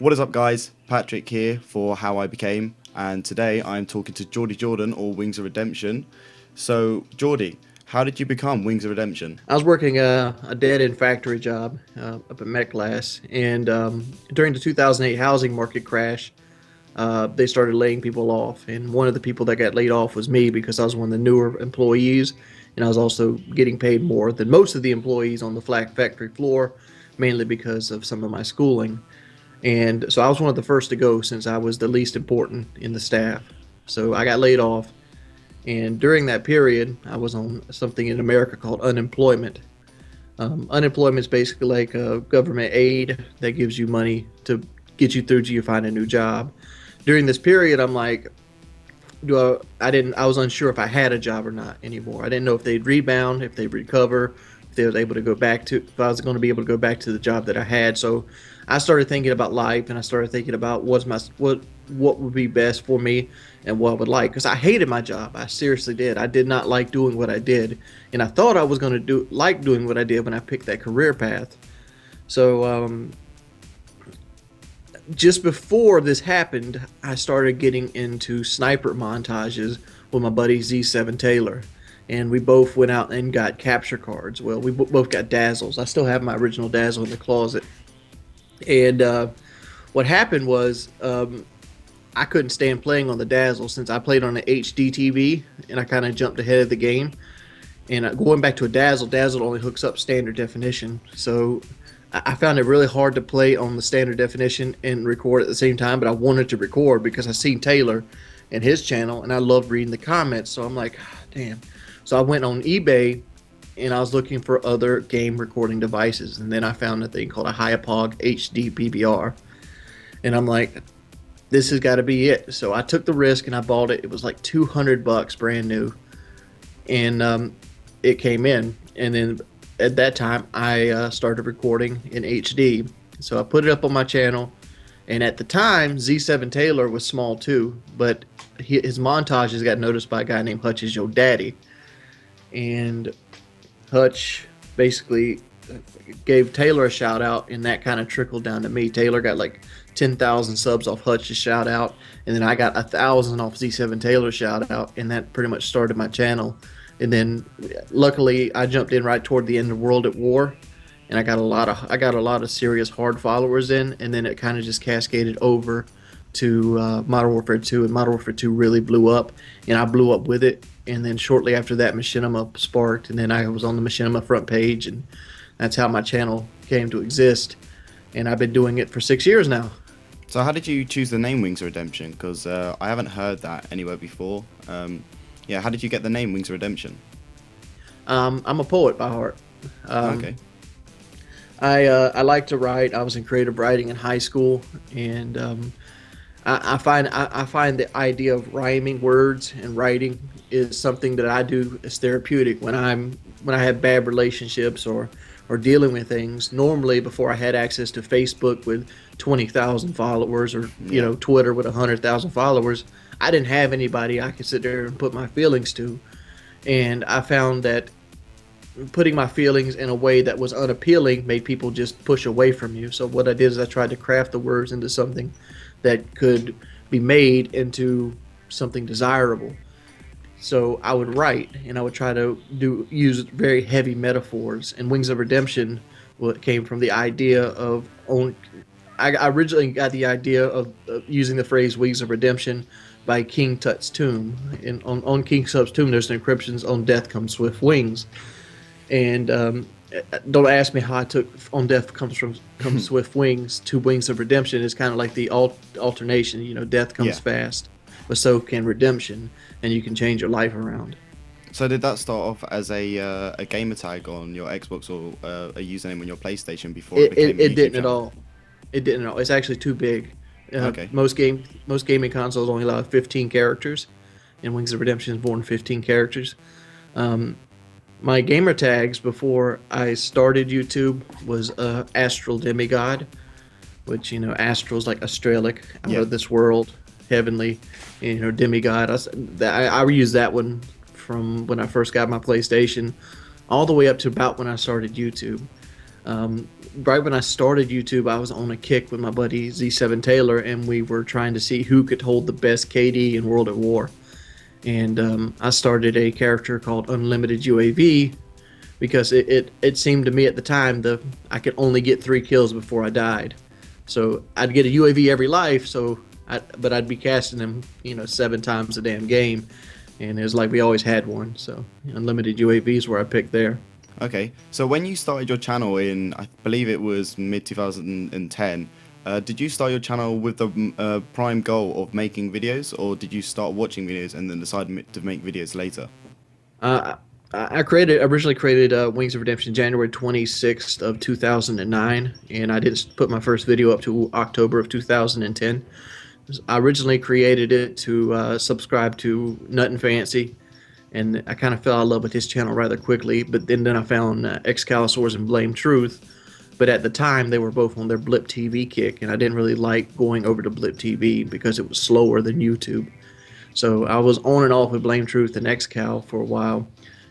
What is up, guys? Patrick here for How I Became, and today I'm talking to Jordie Jordan, or Wings of Redemption. So, Jordie, how did you become Wings of Redemption? I was working a dead-end factory job up at Metclass, and during the 2008 housing market crash, they started laying people off. And one of the people that got laid off was me because I was one of the newer employees, and I was also getting paid more than most of the employees on the flag factory floor, mainly because of some of my schooling. And so I was one of the first to go since I was the least important in the staff. So I got laid off. And during that period, I was on something in America called unemployment. Unemployment is basically like a government aid that gives you money to get you through till you find a new job. During this period, I'm like, I was unsure if I had a job or not anymore. I didn't know if they'd rebound, if they'd recover, if they was able to go back to, if I was going to be able to go back to the job that I had. So I started thinking about life, and I started thinking about what would be best for me and what I would like, because I hated my job. I seriously did. I did not like doing what I did, and I thought I was going to like doing what I did when I picked that career path. So just before this happened, I started getting into sniper montages with my buddy Z7 Taylor. And we both went out and got capture cards. Well, we both got dazzles. I still have my original dazzle in the closet. And what happened was I couldn't stand playing on the dazzle since I played on an HD TV, and I kind of jumped ahead of the game. And going back to a dazzle only hooks up standard definition. So I found it really hard to play on the standard definition and record at the same time, but I wanted to record because I seen Taylor and his channel, and I loved reading the comments. So I'm like, damn. So I went on eBay, and I was looking for other game recording devices, and then I found a thing called a Hyapog HD PVR, and I'm like, this has got to be it. So I took the risk and I bought it. It was like $200 brand new, and it came in. And then at that time, I started recording in HD. So I put it up on my channel, and at the time, Z7 Taylor was small too, but his montages got noticed by a guy named Hutch's Yo Daddy. And Hutch basically gave Taylor a shout out, and that kind of trickled down to me. Taylor got like 10,000 subs off Hutch's shout out, and then I got 1,000 off Z7 Taylor's shout out, and that pretty much started my channel. And then luckily I jumped in right toward the end of World at War, and I got a lot of serious hard followers in, and then it kind of just cascaded over to Modern Warfare 2, and Modern Warfare 2 really blew up, and I blew up with it. And then shortly after that, Machinima sparked, and then I was on the Machinima front page, and that's how my channel came to exist. And I've been doing it for 6 years now. So, how did you choose the name Wings of Redemption? Because I haven't heard that anywhere before. Yeah, how did you get the name Wings of Redemption? I'm a poet by heart. Okay. I like to write. I was in creative writing in high school, and I find the idea of rhyming words and writing is something that I do as therapeutic when I have bad relationships or dealing with things. Normally, before I had access to Facebook with 20,000 followers, or Twitter with 100,000 followers, I didn't have anybody I could sit there and put my feelings to. And I found that putting my feelings in a way that was unappealing made people just push away from you. So what I did is I tried to craft the words into something that could be made into something desirable. So I would write, and I would try to use very heavy metaphors. And Wings of Redemption, came from the idea of I originally got the idea of using the phrase Wings of Redemption by King Tut's tomb. And on King Tut's tomb, there's an inscription, "On death comes swift wings." And don't ask me how I took "On death comes swift wings" to Wings of Redemption. It's kind of like the alternation. Death comes fast, but so can redemption, and you can change your life around. So, did that start off as a gamer tag on your Xbox, or a username on your PlayStation before it became a It YouTube didn't at channel? all. It didn't at all. It's actually too big. Okay. Most gaming consoles only allow 15 characters, and Wings of Redemption is more than 15 characters. My gamer tags before I started YouTube was Astral Demigod, which Astral's like Australic, out of this world, heavenly, and demigod. I used that one from when I first got my PlayStation all the way up to about when I started YouTube. right when I started YouTube, I was on a kick with my buddy Z7 Taylor, and we were trying to see who could hold the best KD in World at War. And I started a character called Unlimited UAV because it seemed to me at the time I could only get 3 kills before I died. So I'd get a UAV every life, but I'd be casting them, 7 times a damn game, and it was like we always had one. So Unlimited UAVs were I picked there. Okay, so when you started your channel in, I believe it was mid 2010, did you start your channel with the prime goal of making videos, or did you start watching videos and then decide to make videos later? I originally created Wings of Redemption January 26th of 2009, and I didn't put my first video up to October of 2010. I originally created it to subscribe to Nut Fancy, and I kind of fell in love with his channel rather quickly, but then I found Excalisaurs and Blame Truth. But at the time, they were both on their Blip TV kick, and I didn't really like going over to Blip TV because it was slower than YouTube. So I was on and off with Blame Truth and Excal for a while,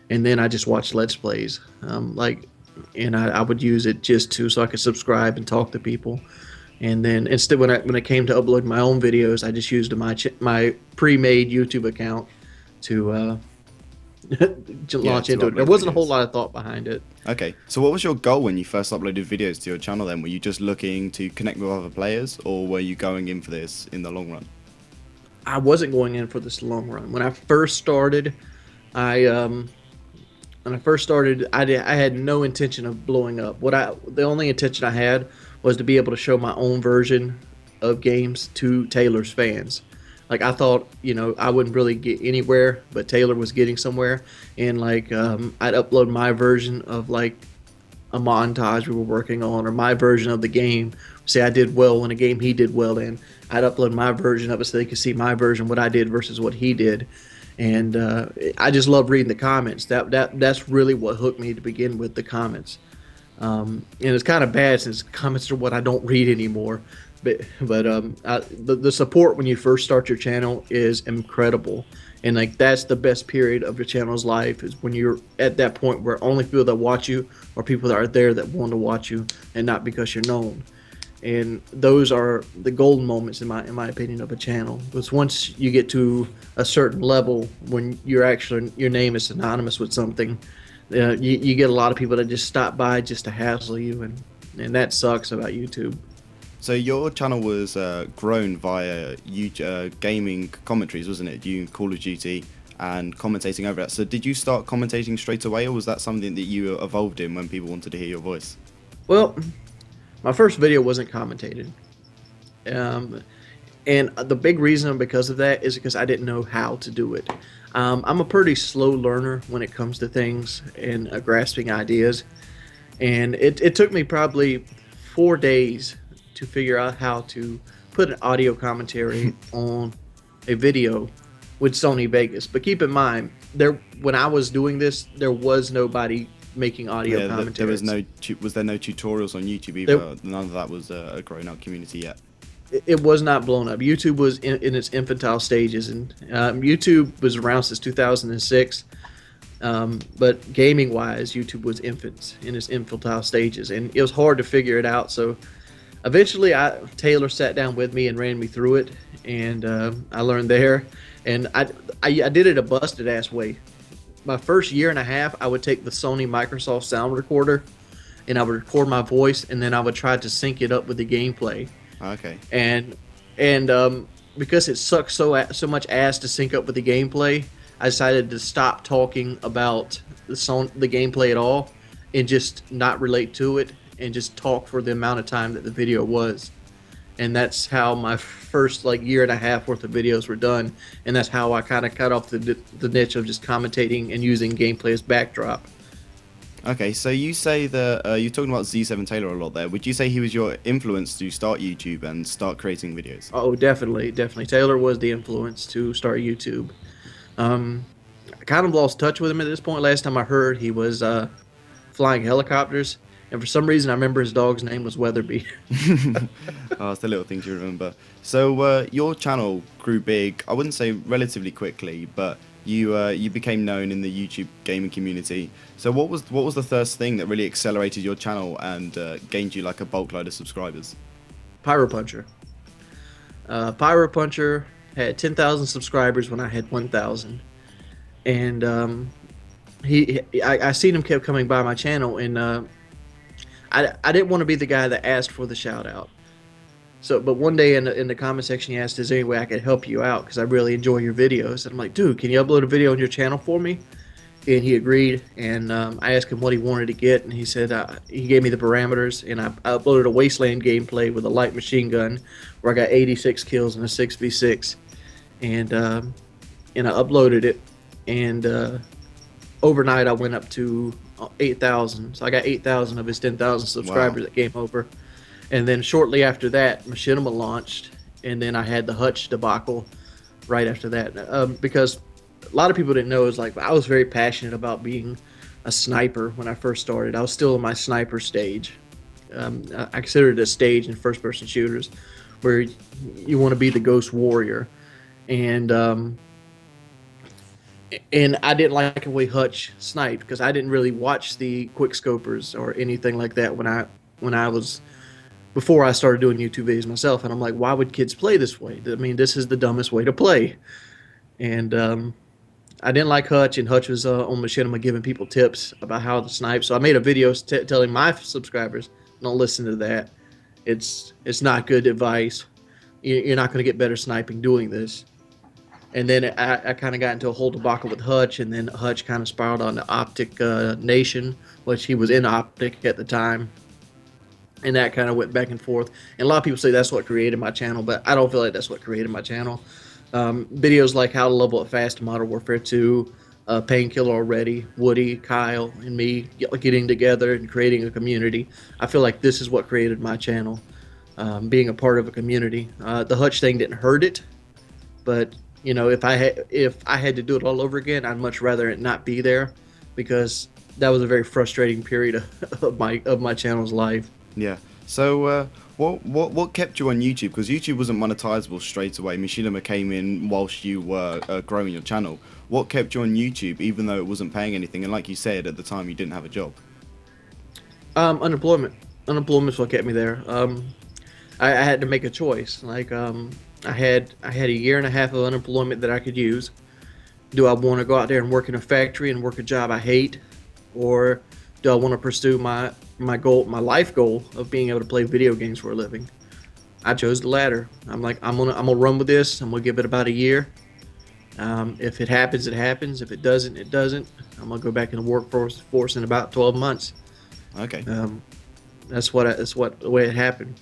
and then I just watched Let's Plays. And I would use it just so I could subscribe and talk to people. And then instead, when it came to uploading my own videos, I just used my pre-made YouTube account to launch into it. There wasn't a whole lot of thought behind it. Okay, so what was your goal when you first uploaded videos to your channel then? Were you just looking to connect with other players, or were you going in for this in the long run? I wasn't going in for this long run. When I first started, I had no intention of blowing up. The only intention I had was to be able to show my own version of games to Taylor's fans. Like, I thought, I wouldn't really get anywhere, but Taylor was getting somewhere. And I'd upload my version of like a montage we were working on, or my version of the game. Say I did well in a game he did well in. I'd upload my version of it so they could see my version, what I did versus what he did. And I just love reading the comments. That's really what hooked me to begin with, the comments. And it's kind of bad since comments are what I don't read anymore. But the support when you first start your channel is incredible, and like that's the best period of your channel's life, is when you're at that point where only people that watch you are people that are there that want to watch you, and not because you're known. And those are the golden moments in my opinion of a channel. Because once you get to a certain level, when your name is synonymous with something, you get a lot of people that just stop by just to hassle you, and that sucks about YouTube. So your channel was grown via gaming commentaries, wasn't it? You Call of Duty and commentating over that. So did you start commentating straight away, or was that something that you evolved in when people wanted to hear your voice? Well, my first video wasn't commentated. And the big reason because of that is because I didn't know how to do it. I'm a pretty slow learner when it comes to things and grasping ideas. And it took me probably 4 days to figure out how to put an audio commentary on a video with Sony Vegas. But keep in mind, when I was doing this, there was nobody making audio commentary. Was there no tutorials on YouTube either? None of that was a grown up community yet. It was not blown up. YouTube was in its infantile stages, and YouTube was around since 2006. But gaming wise, YouTube was in its infantile stages, and it was hard to figure it out. So eventually, Taylor sat down with me and ran me through it, and I learned there. And I did it a busted ass way. My first year and a half, I would take the Sony Microsoft sound recorder, and I would record my voice, and then I would try to sync it up with the gameplay. Okay. And because it sucks so much ass to sync up with the gameplay, I decided to stop talking about the gameplay at all, and just not relate to it, and just talk for the amount of time that the video was. And that's how my first year and a half worth of videos were done, and that's how I kind of cut off the niche of just commentating and using gameplay as backdrop. Okay, so you say that you're talking about Z7 Taylor a lot there. Would you say he was your influence to start YouTube and start creating videos? Oh, definitely. Taylor was the influence to start YouTube. I kind of lost touch with him at this point. Last time I heard, he was flying helicopters. And for some reason, I remember his dog's name was Weatherby. Oh, it's the little things you remember. So your channel grew big, I wouldn't say relatively quickly, but you became known in the YouTube gaming community. So what was the first thing that really accelerated your channel and gained you like a bulk load of subscribers? Pyro Puncher. Pyro Puncher had 10,000 subscribers when I had 1,000, and I seen him kept coming by my channel, and I didn't want to be the guy that asked for the shout out. So, but one day in the comment section, he asked, "Is there any way I could help you out? Because I really enjoy your videos." And I'm like, "Dude, can you upload a video on your channel for me?" And he agreed. And I asked him what he wanted to get, and he said he gave me the parameters, and I uploaded a Wasteland gameplay with a light machine gun, where I got 86 kills in a 6v6, and I uploaded it, and overnight I went up to 8,000. So I got 8,000 of his 10,000 subscribers Wow. that came over. And then shortly after that, Machinima launched, and then I had the Hutch debacle right after that. Because a lot of people didn't know, is like I was very passionate about being a sniper when I first started. I was still in my sniper stage. I consider it a stage in first-person shooters where you want to be the ghost warrior, and I didn't like the way Hutch sniped because I didn't really watch the quick scopers or anything like that when I was before I started doing YouTube videos myself. And I'm like, why would kids play this way? I mean, this is the dumbest way to play. And I didn't like Hutch, and Hutch was on Machinima giving people tips about how to snipe. So I made a video telling my subscribers, don't listen to that. It's not good advice. You're not going to get better sniping doing this. And then I kind of got into a whole debacle with Hutch, and then Hutch kind of spiraled on the Optic Nation, which he was in Optic at the time. And that kind of went back and forth. And a lot of people say that's what created my channel, but I don't feel like that's what created my channel. Videos like how to level up fast in Modern Warfare 2, Painkiller Already, Woody, Kyle, and me getting together and creating a community. I feel like this is what created my channel, being a part of a community. The Hutch thing didn't hurt it, but you know, if I had to do it all over again, I'd much rather it not be there, because that was a very frustrating period of my channel's life. Yeah. So what kept you on YouTube? Because YouTube wasn't monetizable straight away. Machinima came in whilst you were growing your channel. What kept you on YouTube, even though it wasn't paying anything? And like you said, at the time you didn't have a job. Unemployment. Unemployment's what kept me there. I had to make a choice. Like I had a year and a half of unemployment that I could use. Do I want to go out there and work in a factory and work a job I hate, or do I want to pursue my life goal of being able to play video games for a living? I chose the latter. I'm like, I'm gonna run with this. I'm gonna give it about a year. If it happens, it happens. If it doesn't, it doesn't. I'm gonna go back in the workforce in about 12 months. Okay. That's the way it happened.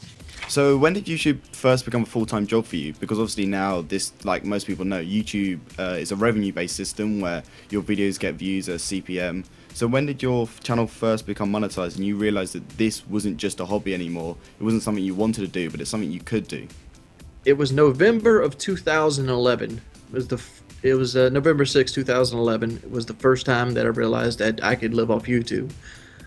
So when did YouTube first become a full-time job for you? Because obviously now this, like most people know, YouTube is a revenue-based system where your videos get views as CPM. So when did your channel first become monetized and you realized that this wasn't just a hobby anymore? It wasn't something you wanted to do, but it's something you could do. It was November of 2011. It was November 6, 2011. It was the first time that I realized that I could live off YouTube.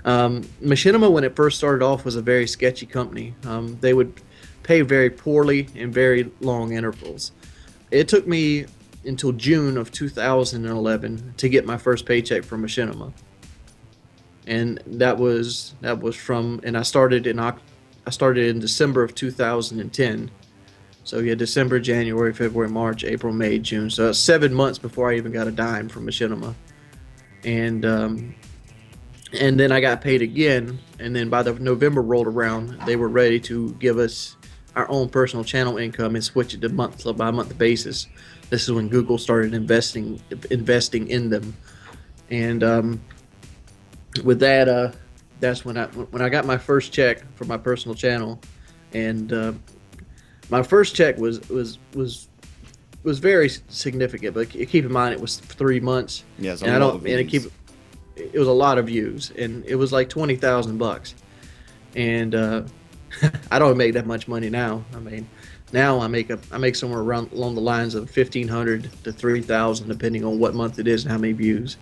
Machinima, when it first started off, was a very sketchy company. They would pay very poorly in very long intervals. It took me until June of 2011 to get my first paycheck from Machinima, and that was from. And I started in December of 2010. So yeah, December, January, February, March, April, May, June. So that's 7 months before I even got a dime from Machinima, and then I got paid again, and then by the November rolled around, they were ready to give us our own personal channel income and switch it to by month basis. This is when Google started investing in them, and with that, that's when I got my first check for my personal channel, and my first check was very significant. But keep in mind, it was 3 months. Yes, It was a lot of views, and it was like $20,000 and I don't make that much money now. I mean, now I make somewhere around along the lines of 1,500 to 3,000 depending on what month it is and how many views,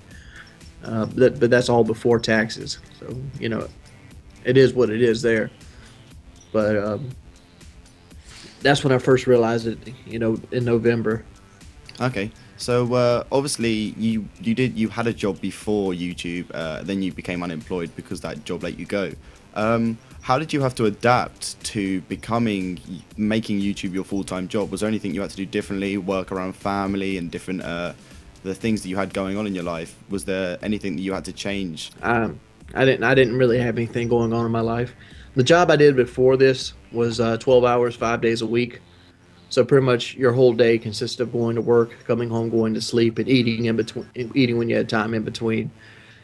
but that's all before taxes, so you know, it is what it is there. But that's when I first realized it, you know, in November. Okay, so obviously you had a job before YouTube, then you became unemployed because that job let you go. How did you have to adapt to making YouTube your full-time job? Was there anything you had to do differently, work around family and different the things that you had going on in your life? Was there anything that you had to change? Um, I didn't really have anything going on in my life. The job I did before this was 12 hours, 5 days a week. So pretty much your whole day consists of going to work, coming home, going to sleep, and eating in between, eating when you had time in between.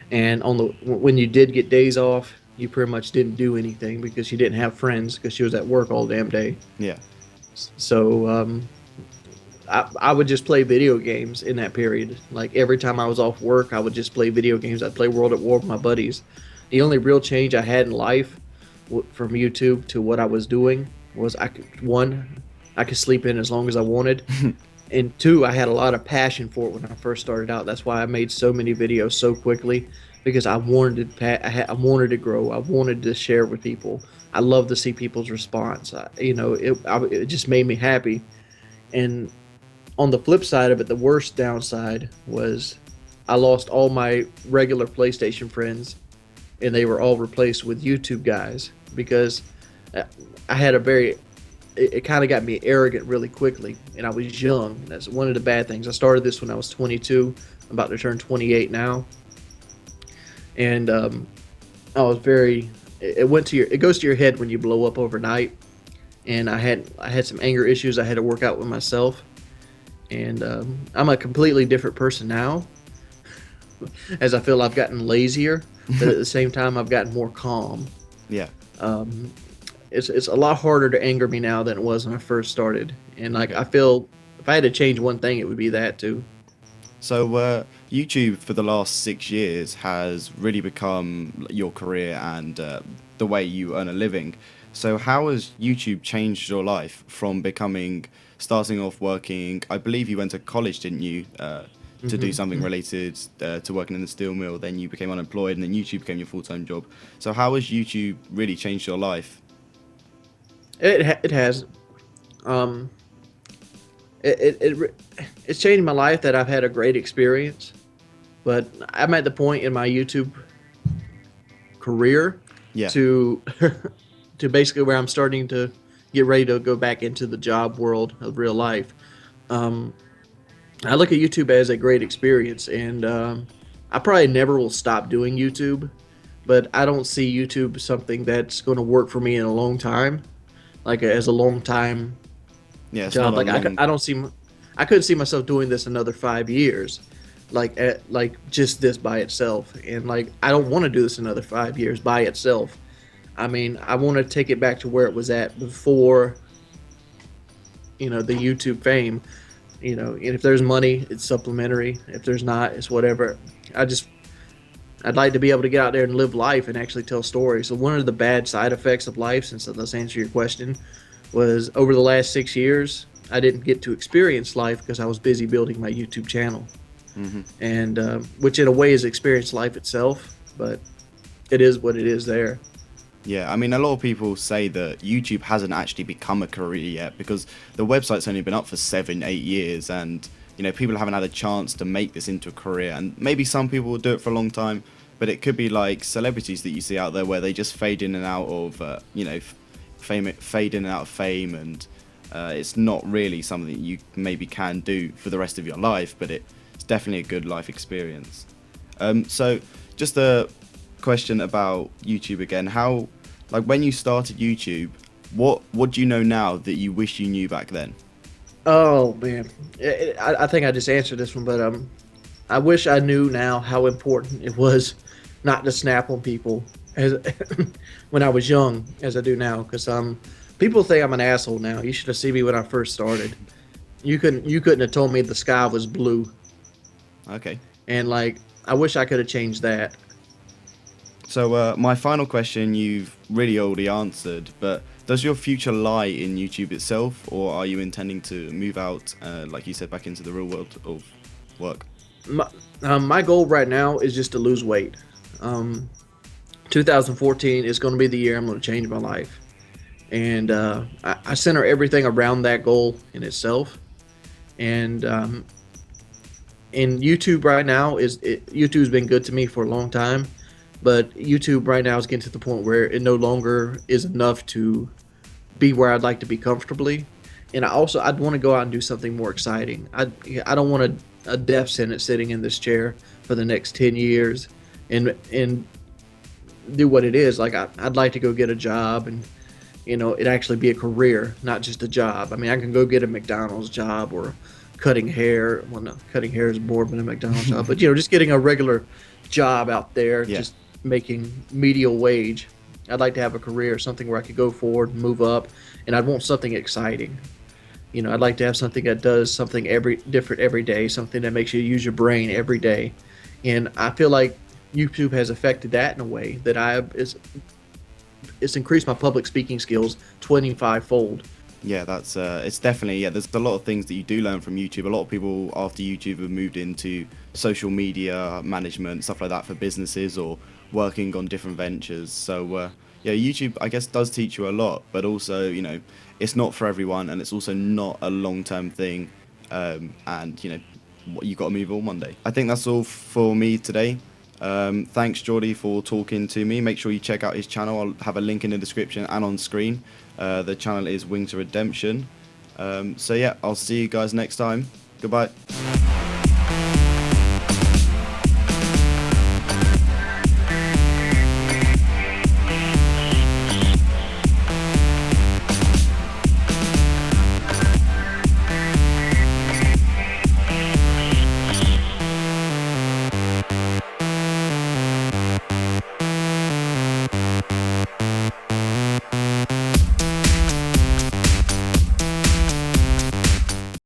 And on the when you did get days off, you pretty much didn't do anything because you didn't have friends because you was at work all damn day. Yeah. So I would just play video games in that period. Like every time I was off work, I would just play video games. I'd play World at War with my buddies. The only real change I had in life from YouTube to what I was doing was I could sleep in as long as I wanted, and two, I had a lot of passion for it when I first started out. That's why I made so many videos so quickly because I wanted I wanted to grow. I wanted to share with people. I love to see people's response. It just made me happy. And on the flip side of it, the worst downside was I lost all my regular PlayStation friends, and they were all replaced with YouTube guys because I had a very it kind of got me arrogant really quickly, and I was young. That's one of the bad things. I started this when I was 22. I'm about to turn 28 now, and I was very. It goes to your head when you blow up overnight, and I had some anger issues I had to work out with myself, and I'm a completely different person now, as I feel I've gotten lazier, but at the same time I've gotten more calm. Yeah. It's a lot harder to anger me now than it was when I first started. And like Okay. I feel if I had to change one thing, it would be that too. So YouTube for the last 6 years has really become your career and the way you earn a living. So how has YouTube changed your life from starting off working? I believe you went to college, didn't you, to do something related to working in the steel mill. Then you became unemployed, and then YouTube became your full-time job. So how has YouTube really changed your life? It has. Um, it's changed my life that I've had a great experience, but I'm at the point in my YouTube career Yeah. to to basically where I'm starting to get ready to go back into the job world of real life. Um, I look at YouTube as a great experience, and I probably never will stop doing YouTube, but I don't see YouTube something that's going to work for me in a long time, like as a long time Yeah, it's not job. a Like long. I don't see, I couldn't see myself doing this another 5 years, like just this by itself. And like I don't want to do this another 5 years by itself. I mean, I want to take it back to where it was at before, the YouTube fame. And if there's money, it's supplementary. If there's not, it's whatever. I'd like to be able to get out there and live life and actually tell stories. So one of the bad side effects of life, since let's answer your question, was over the last 6 years, I didn't get to experience life because I was busy building my YouTube channel, Mhm. and which in a way is experience life itself, but it is what it is there. Yeah, I mean, a lot of people say that YouTube hasn't actually become a career yet because the website's only been up for 7, 8 years, and people haven't had a chance to make this into a career. And maybe some people will do it for a long time, but it could be like celebrities that you see out there where they just fade in and out of, fade in and out of fame, and it's not really something that you maybe can do for the rest of your life, but it's definitely a good life experience. So just a question about YouTube again. Like when you started YouTube, what do you know now that you wish you knew back then? Oh man, I think I just answered this one, but I wish I knew now how important it was not to snap on people as when I was young as I do now, because people think I'm an asshole now. You should have seen me when I first started. You couldn't have told me the sky was blue, Okay. and like I wish I could have changed that. So my final question you've really already answered, but does your future lie in YouTube itself, or are you intending to move out, like you said, back into the real world of work? My goal right now is just to lose weight. Um, 2014 is going to be the year I'm going to change my life, and I center everything around that goal in itself. And And YouTube right now YouTube's been good to me for a long time, but YouTube right now is getting to the point where it no longer is enough to be where I'd like to be comfortably. And I'd want to go out and do something more exciting. I don't want a death sentence sitting in this chair for the next 10 years and do what it is. Like I'd like to go get a job and it actually be a career, not just a job. I mean, I can go get a McDonald's job or cutting hair. Well, no, cutting hair is more than a McDonald's job, but just getting a regular job out there, Yeah. just making medial wage. I'd like to have a career, something where I could go forward, move up, and I'd want something exciting. I'd like to have something that does something different every day, something that makes you use your brain every day. And I feel like YouTube has affected that in a way that it's increased my public speaking skills 25-fold. Yeah, that's it's definitely, yeah, there's a lot of things that you do learn from YouTube. A lot of people after YouTube have moved into social media management, stuff like that for businesses or working on different ventures. So yeah, YouTube I guess does teach you a lot, but also, it's not for everyone and it's also not a long-term thing. And you got to move on one day. I think that's all for me today. Thanks, Jordie, for talking to me. Make sure you check out his channel. I'll have a link in the description and on screen. The channel is Wing to Redemption. So yeah, I'll see you guys next time. Goodbye.